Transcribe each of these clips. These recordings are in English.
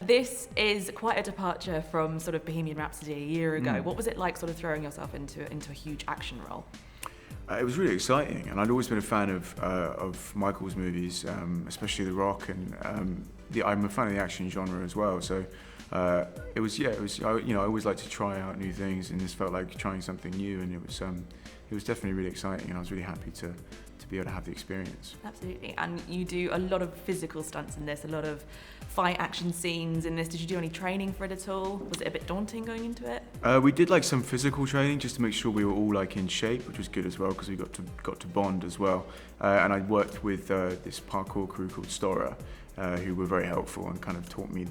This is quite a departure from sort of Bohemian Rhapsody a year ago. Mm. What was it like sort of throwing yourself into a huge action role? It was really exciting, and I'd always been a fan of Michael's movies, especially The Rock, and I'm a fan of the action genre as well. So it was. I always like to try out new things, and this felt like trying something new, and it was definitely really exciting, and I was really happy to be able to have the experience. Absolutely, and you do a lot of physical stunts in this, a lot of fight action scenes in this. Did you do any training for it at all? Was it a bit daunting going into it? We did like some physical training just to make sure we were all like in shape, which was good as well because we got to bond as well. And I worked with this parkour crew called Stora, who were very helpful and kind of taught me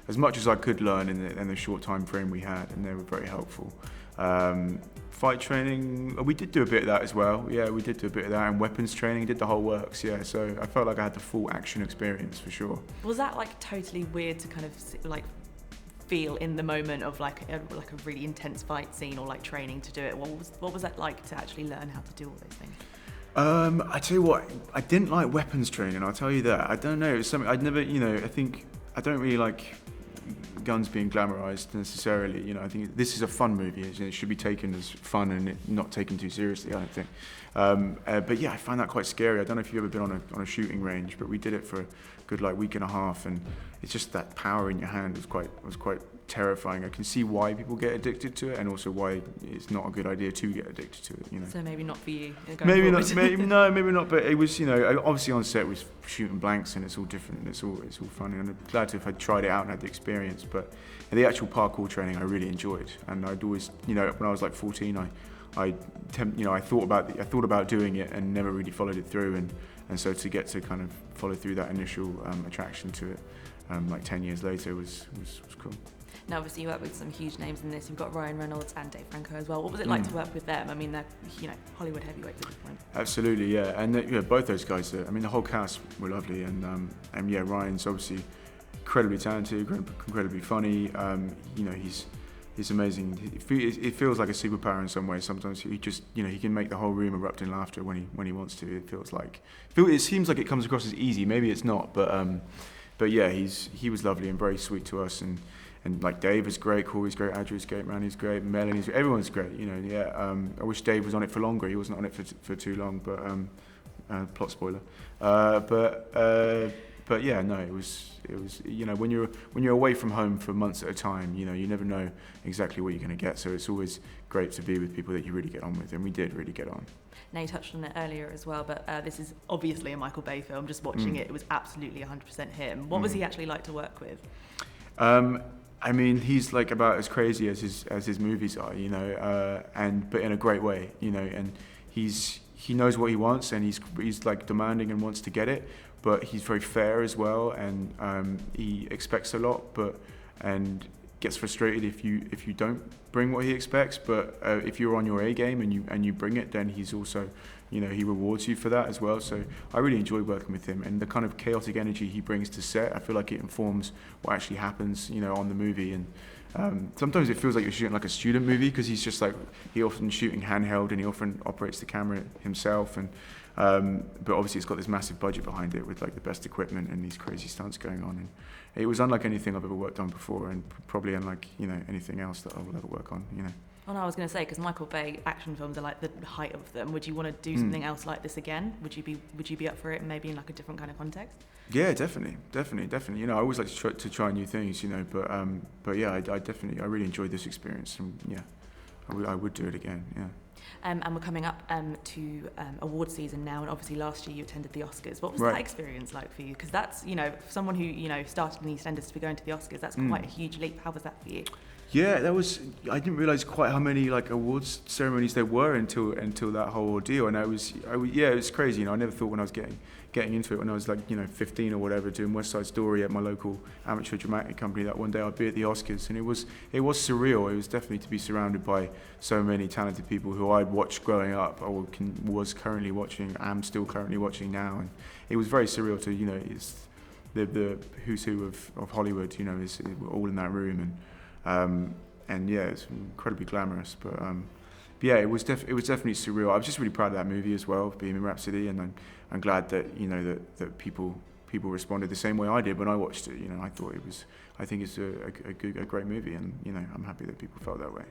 as much as I could learn in the short time frame we had, and they were very helpful. Fight training, we did do a bit of that as well. Yeah, we did do a bit of that, and weapons training, did the whole works. Yeah, so I felt like I had the full action experience for sure. Was that like totally weird to kind of like feel in the moment of like a really intense fight scene or like training to do it? What was that like to actually learn how to do all those things? I tell you what, I didn't like weapons training. I'll tell you that. I don't know. It's something I'd never. I think I don't really like guns being glamorized necessarily. I think this is a fun movie. It should be taken as fun and not taken too seriously, I don't think. But yeah, I find that quite scary. I don't know if you've ever been on a shooting range, but we did it for a good week and a half, and it's just that power in your hand was quite terrifying. I can see why people get addicted to it, and also why it's not a good idea to get addicted to it. So maybe not for you. Maybe not. Maybe not. But it was, obviously on set was shooting blanks, and it's all different, and it's all fun. And I'm glad to have had tried it out and had the experience. But the actual parkour training I really enjoyed, and I'd always, when I was like 14, I thought about doing it and never really followed it through, and so to get to kind of follow through that initial attraction to it, like 10 years later was cool. Now, obviously, you work with some huge names in this. You've got Ryan Reynolds and Dave Franco as well. What was it like to work with them? I mean, they're Hollywood heavyweights at this point. Absolutely, yeah, and both those guys. The whole cast were lovely, and yeah, Ryan's obviously incredibly talented, incredibly funny. He's amazing. It feels like a superpower in some ways. Sometimes he just, he can make the whole room erupt in laughter when he wants to. It seems like it comes across as easy. Maybe it's not, but yeah, he was lovely and very sweet to us, and like Dave is great, Corey's great, Adria's great, Randy's great, Melanie's great, everyone's great. I wish Dave was on it for longer. He wasn't on it for too long, but plot spoiler. But yeah, no, it was when you're away from home for months at a time, you never know exactly what you're going to get. So it's always great to be with people that you really get on with, and we did really get on. Now, you touched on it earlier as well, but this is obviously a Michael Bay film. Just watching it was absolutely 100% him. What was he actually like to work with? He's like about as crazy as his movies are, but in a great way, and he knows what he wants, and he's like demanding and wants to get it, but he's very fair as well, and he expects a lot, and gets frustrated if you don't bring what he expects. But if you're on your A game and you bring it, then he's also, he rewards you for that as well. So I really enjoy working with him, and the kind of chaotic energy he brings to set, I feel like it informs what actually happens, on the movie. And sometimes it feels like you're shooting like a student movie, because he's just like, he often shooting handheld, and he often operates the camera himself, and but obviously it's got this massive budget behind it with like the best equipment and these crazy stunts going on, and it was unlike anything I've ever worked on before, and probably unlike anything else that I will ever work on. Well, no, I was going to say, because Michael Bay action films are like the height of them. Would you want to do something else like this again? Would you be up for it, maybe in like a different kind of context? Yeah, definitely. I always like to try new things, but yeah, I really enjoyed this experience, and yeah, I would do it again. Yeah. And we're coming up to award season now, and obviously last year you attended the Oscars. What was Right. that experience like for you? Because that's, for someone who, started in EastEnders to be going to the Oscars, that's quite a huge leap. How was that for you? Yeah, I didn't realise quite how many like awards ceremonies there were until that whole ordeal, and it was crazy. I never thought when I was getting into it when I was like 15 or whatever, doing West Side Story at my local amateur dramatic company, that one day I'd be at the Oscars, and it was surreal. It was definitely to be surrounded by so many talented people who I'd watched growing up, or was currently watching, am still currently watching now, and it was very surreal to it's the who's who of Hollywood, is all in that room, and yeah, it's incredibly glamorous, but yeah, it was definitely surreal. I was just really proud of that movie as well, Bohemian Rhapsody, and I'm glad that that people people responded the same way I did when I watched it. You know, I think it's a great movie, and you know, I'm happy that people felt that way.